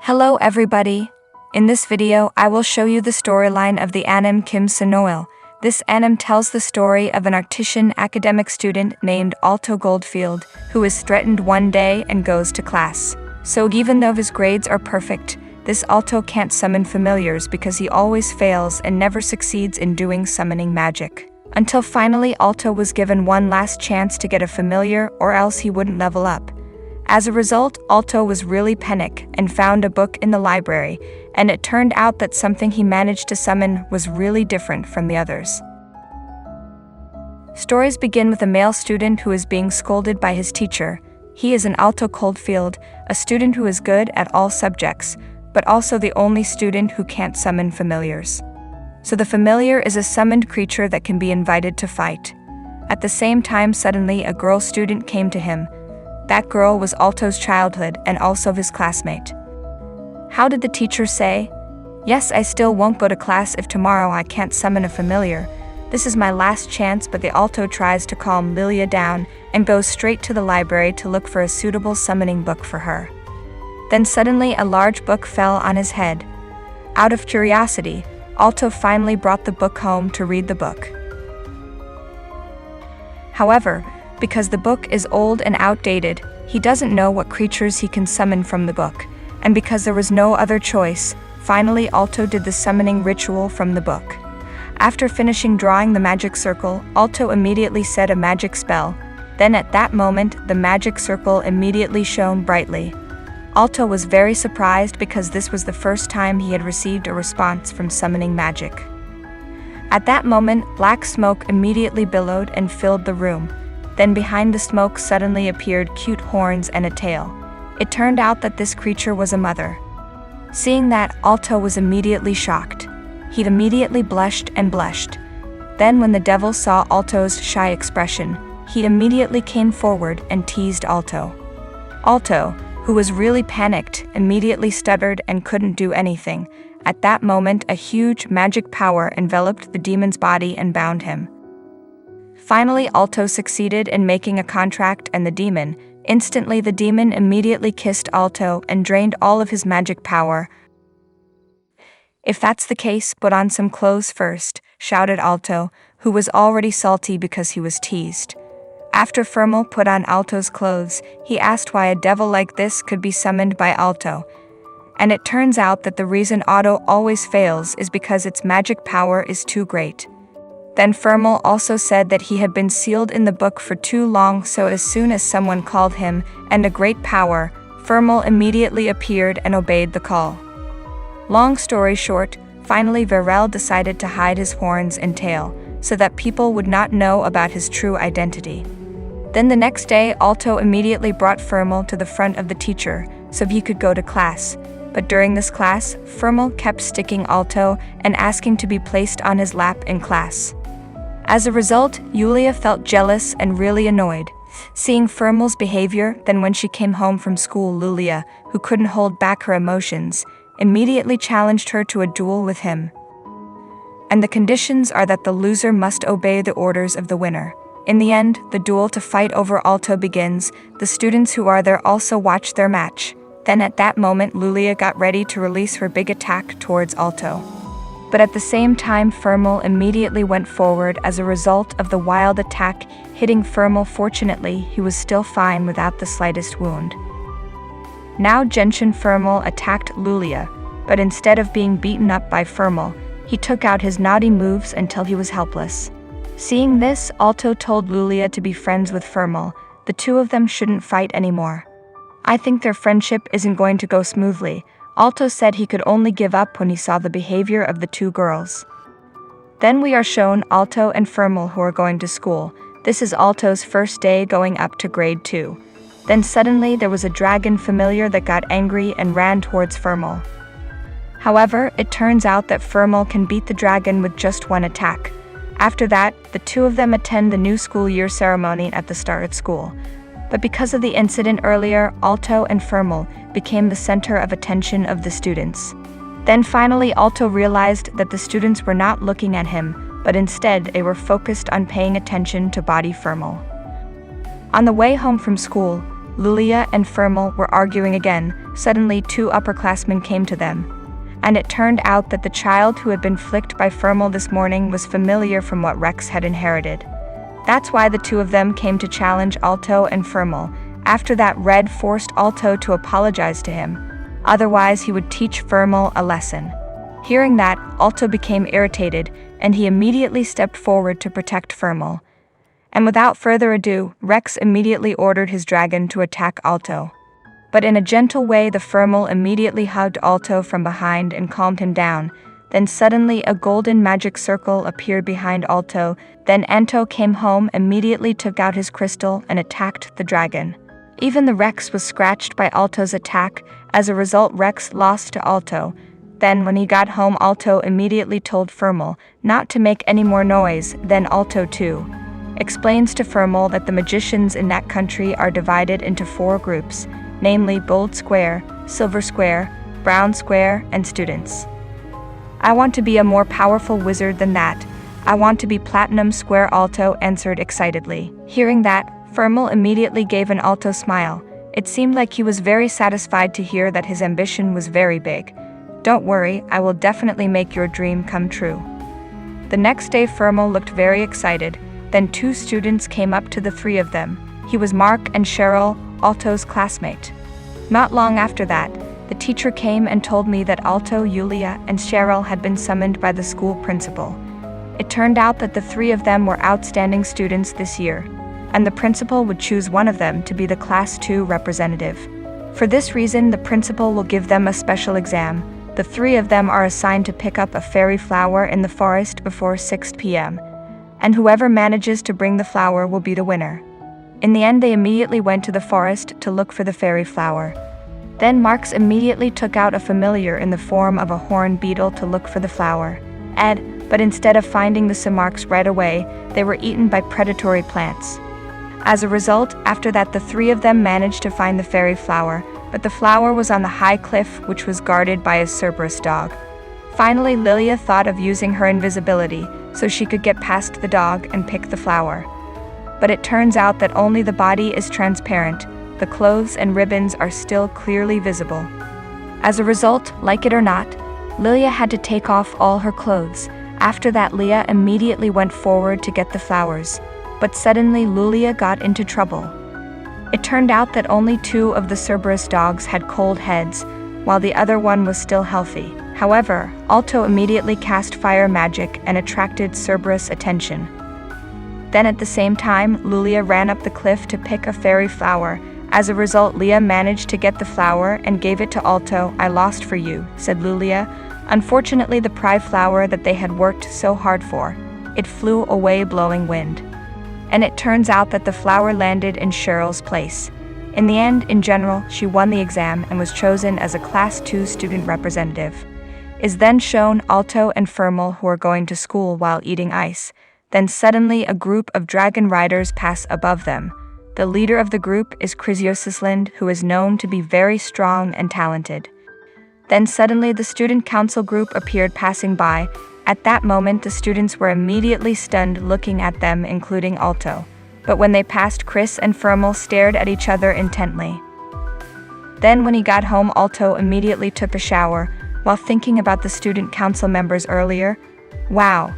Hello everybody! In this video, I will show you the storyline of the anime KINSOU. This anime tells the story of an artisan academic student named Alto Goldfield, who is threatened one day and goes to class. So even though his grades are perfect, this Alto can't summon familiars because he always fails and never succeeds in doing summoning magic. Until finally Alto was given one last chance to get a familiar or else he wouldn't level up. As a result, Alto was really panicked and found a book in the library, and it turned out that something he managed to summon was really different from the others. Stories begin with a male student who is being scolded by his teacher. He is an Alto Goldfield, a student who is good at all subjects, but also the only student who can't summon familiars. So the familiar is a summoned creature that can be invited to fight. At the same time, suddenly a girl student came to him. That girl was Alto's childhood and also his classmate. How did the teacher say? Yes, I still won't go to class if tomorrow I can't summon a familiar. This is my last chance, but the Alto tries to calm Lilia down and goes straight to the library to look for a suitable summoning book for her. Then suddenly a large book fell on his head. Out of curiosity, Alto finally brought the book home to read the book. However, because the book is old and outdated, he doesn't know what creatures he can summon from the book, and because there was no other choice, finally Alto did the summoning ritual from the book. After finishing drawing the magic circle, Alto immediately said a magic spell. Then at that moment, the magic circle immediately shone brightly. Alto was very surprised because this was the first time he had received a response from summoning magic. At that moment, black smoke immediately billowed and filled the room. Then behind the smoke suddenly appeared cute horns and a tail. It turned out that this creature was a mother. Seeing that, Alto was immediately shocked. He immediately blushed and blushed. Then when the devil saw Alto's shy expression, he immediately came forward and teased Alto. Alto, who was really panicked, immediately stuttered and couldn't do anything. At that moment, a huge magic power enveloped the demon's body and bound him. Finally, Alto succeeded in making a contract and instantly the demon immediately kissed Alto and drained all of his magic power. If that's the case, put on some clothes first, shouted Alto, who was already salty because he was teased. After VERMEIL put on Alto's clothes, he asked why a devil like this could be summoned by Alto. And it turns out that the reason Alto always fails is because its magic power is too great. Then VERMEIL also said that he had been sealed in the book for too long, so as soon as someone called him, and a great power, VERMEIL immediately appeared and obeyed the call. Long story short, finally VERMEIL decided to hide his horns and tail, so that people would not know about his true identity. Then the next day, Alto immediately brought VERMEIL to the front of the teacher, so he could go to class. But during this class, VERMEIL kept sticking Alto and asking to be placed on his lap in class. As a result, Yulia felt jealous and really annoyed, seeing VERMEIL's behavior. Then when she came home from school, Yulia, who couldn't hold back her emotions, immediately challenged her to a duel with him. And the conditions are that the loser must obey the orders of the winner. In the end, the duel to fight over Alto begins. The students who are there also watch their match. Then at that moment, Yulia got ready to release her big attack towards Alto. But at the same time, VERMEIL immediately went forward as a result of the wild attack, hitting VERMEIL. Fortunately, he was still fine without the slightest wound. Now Genshin VERMEIL attacked Yulia, but instead of being beaten up by VERMEIL, he took out his naughty moves until he was helpless. Seeing this, Alto told Yulia to be friends with VERMEIL. The two of them shouldn't fight anymore. I think their friendship isn't going to go smoothly. Alto said he could only give up when he saw the behavior of the two girls. Then we are shown Alto and VERMEIL who are going to school. This is Alto's first day going up to grade 2. Then suddenly there was a dragon familiar that got angry and ran towards VERMEIL. However, it turns out that VERMEIL can beat the dragon with just one attack. After that, the two of them attend the new school year ceremony at the start of school. But because of the incident earlier, Alto and VERMEIL became the center of attention of the students. Then finally Alto realized that the students were not looking at him, but instead they were focused on paying attention to body VERMEIL. On the way home from school, Lulia and VERMEIL were arguing again. Suddenly, two upperclassmen came to them. And it turned out that the child who had been flicked by VERMEIL this morning was familiar from what Rex had inherited. That's why the two of them came to challenge Alto and VERMEIL. After that, Red forced Alto to apologize to him. Otherwise, he would teach VERMEIL a lesson. Hearing that, Alto became irritated, and he immediately stepped forward to protect VERMEIL. And without further ado, Rex immediately ordered his dragon to attack Alto. But in a gentle way, the VERMEIL immediately hugged Alto from behind and calmed him down. Then suddenly a golden magic circle appeared behind Alto. Then Anto came home, immediately took out his crystal and attacked the dragon. Even the Rex was scratched by Alto's attack. As a result, Rex lost to Alto. Then when he got home, Alto immediately told VERMEIL not to make any more noise. Then Alto too explains to VERMEIL that the magicians in that country are divided into 4 groups, namely Gold Square, Silver Square, Brown Square, and students. I want to be a more powerful wizard than that. I want to be Platinum Square, Alto answered excitedly. Hearing that, VERMEIL immediately gave an Alto smile. It seemed like he was very satisfied to hear that his ambition was very big. Don't worry, I will definitely make your dream come true. The next day, VERMEIL looked very excited. Then 2 students came up to the 3 of them. He was Mark and Cheryl, Alto's classmate. Not long after that, the teacher came and told me that Alto, Yulia, and Cheryl had been summoned by the school principal. It turned out that the 3 of them were outstanding students this year, and the principal would choose one of them to be the Class 2 representative. For this reason, the principal will give them a special exam. The 3 of them are assigned to pick up a fairy flower in the forest before 6 p.m., and whoever manages to bring the flower will be the winner. In the end, they immediately went to the forest to look for the fairy flower. Then Marx immediately took out a familiar in the form of a horned beetle to look for the flower. But instead of finding the Samarks right away, they were eaten by predatory plants. As a result, after that, the 3 of them managed to find the fairy flower, but the flower was on the high cliff, which was guarded by a Cerberus dog. Finally, Lilia thought of using her invisibility so she could get past the dog and pick the flower. But it turns out that only the body is transparent. The clothes and ribbons are still clearly visible. As a result, like it or not, Lilia had to take off all her clothes. After that, Leah immediately went forward to get the flowers. But suddenly, Lulia got into trouble. It turned out that only 2 of the Cerberus dogs had cold heads, while the other one was still healthy. However, Alto immediately cast fire magic and attracted Cerberus' attention. Then at the same time, Lulia ran up the cliff to pick a fairy flower. As a result, Leah managed to get the flower and gave it to Alto. I lost for you, said Lulia. Unfortunately, the prize flower that they had worked so hard for, it flew away blowing wind. And it turns out that the flower landed in Cheryl's place. In the end, in general, she won the exam and was chosen as a Class 2 student representative. Is then shown Alto and VERMEIL who are going to school while eating ice. Then suddenly a group of dragon riders pass above them. The leader of the group is Chrysiosislind, who is known to be very strong and talented. Then suddenly the student council group appeared passing by. At that moment, the students were immediately stunned looking at them, including Alto. But when they passed, Chris and VERMEIL stared at each other intently. Then when he got home, Alto immediately took a shower while thinking about the student council members earlier. Wow,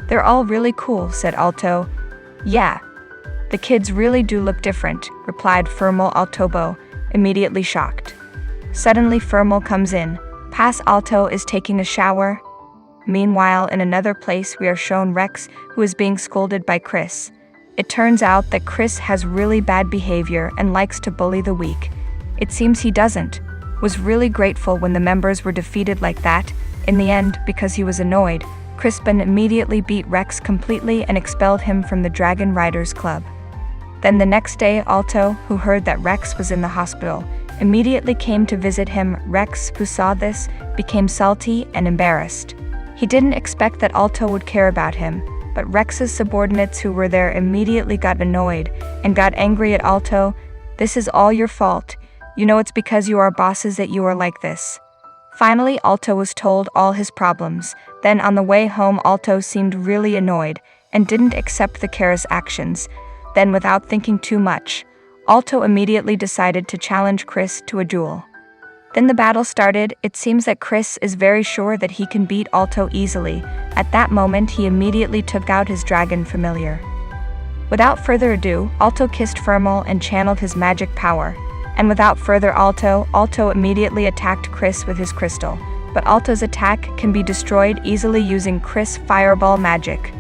they're all really cool, said Alto. Yeah, the kids really do look different, replied VERMEIL. Altobo, immediately shocked. Suddenly VERMEIL comes in. Pass Alto is taking a shower. Meanwhile, in another place, we are shown Rex, who is being scolded by Chris. It turns out that Chris has really bad behavior and likes to bully the weak. It seems he was really grateful when the members were defeated like that. In the end, because he was annoyed, Crispin immediately beat Rex completely and expelled him from the Dragon Riders Club. Then the next day, Alto, who heard that Rex was in the hospital, immediately came to visit him. Rex, who saw this, became salty and embarrassed. He didn't expect that Alto would care about him, but Rex's subordinates who were there immediately got annoyed and got angry at Alto. This is all your fault. You know it's because you are bosses that you are like this. Finally, Alto was told all his problems. Then on the way home, Alto seemed really annoyed and didn't accept the Kara's actions. Then without thinking too much, Alto immediately decided to challenge Chris to a duel. Then the battle started. It seems that Chris is very sure that he can beat Alto easily. At that moment, he immediately took out his dragon familiar. Without further ado, Alto kissed VERMEIL and channeled his magic power. And without further Alto immediately attacked Chris with his crystal. But Alto's attack can be destroyed easily using Chris fireball magic.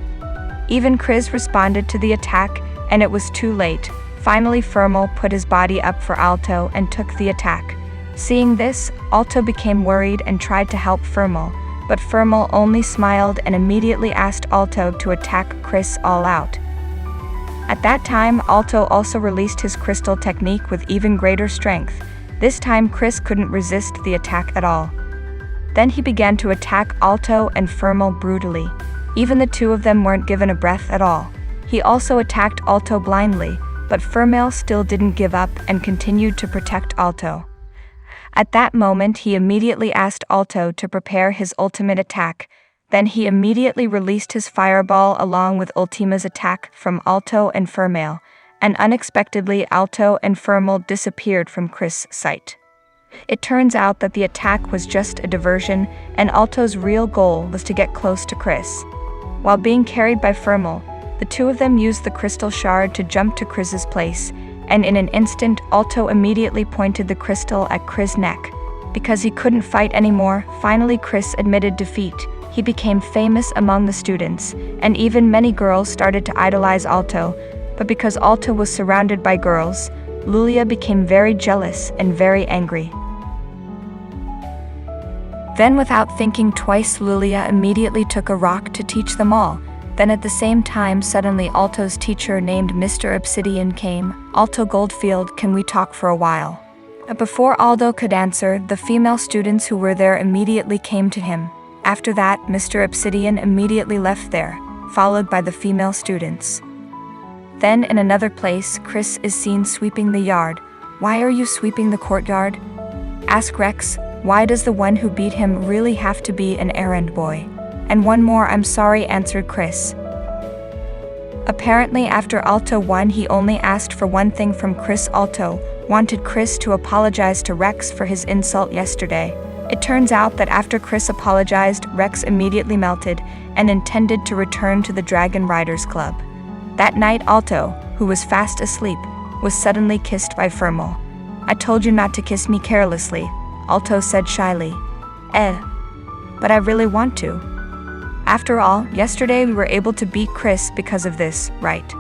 Even Chris responded to the attack, and it was too late. Finally, VERMEIL put his body up for Alto and took the attack. Seeing this, Alto became worried and tried to help VERMEIL, but VERMEIL only smiled and immediately asked Alto to attack Chris all out. At that time, Alto also released his crystal technique with even greater strength. This time, Chris couldn't resist the attack at all. Then he began to attack Alto and VERMEIL brutally. Even the two of them weren't given a breath at all. He also attacked Alto blindly, but VERMEIL still didn't give up and continued to protect Alto. At that moment, he immediately asked Alto to prepare his ultimate attack. Then he immediately released his fireball along with Ultima's attack from Alto and VERMEIL, and unexpectedly Alto and VERMEIL disappeared from Chris' sight. It turns out that the attack was just a diversion, and Alto's real goal was to get close to Chris. While being carried by VERMEIL, the two of them used the crystal shard to jump to Chris's place, and in an instant, Alto immediately pointed the crystal at Chris' neck. Because he couldn't fight anymore, finally Chris admitted defeat. He became famous among the students, and even many girls started to idolize Alto. But because Alto was surrounded by girls, Lulia became very jealous and very angry. Then without thinking twice, Lulia immediately took a rock to teach them all. Then at the same time, suddenly Alto's teacher named Mr. Obsidian came. Alto Goldfield, can we talk for a while? But before Aldo could answer, the female students who were there immediately came to him. After that, Mr. Obsidian immediately left there, followed by the female students. Then in another place, Chris is seen sweeping the yard. Why are you sweeping the courtyard? Ask Rex, why does the one who beat him really have to be an errand boy? And one more, I'm sorry, answered Chris. Apparently after Alto won, he only asked for one thing from Chris. Alto wanted Chris to apologize to Rex for his insult yesterday. It turns out that after Chris apologized, Rex immediately melted and intended to return to the Dragon Riders Club. That night, Alto, who was fast asleep, was suddenly kissed by VERMEIL. I told you not to kiss me carelessly, Alto said shyly. But I really want to. After all, yesterday we were able to beat Chris because of this, right?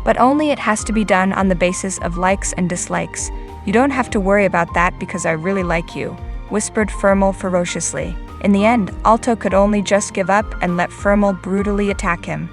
But only it has to be done on the basis of likes and dislikes. You don't have to worry about that because I really like you, whispered VERMEIL ferociously. In the end, Alto could only just give up and let VERMEIL brutally attack him.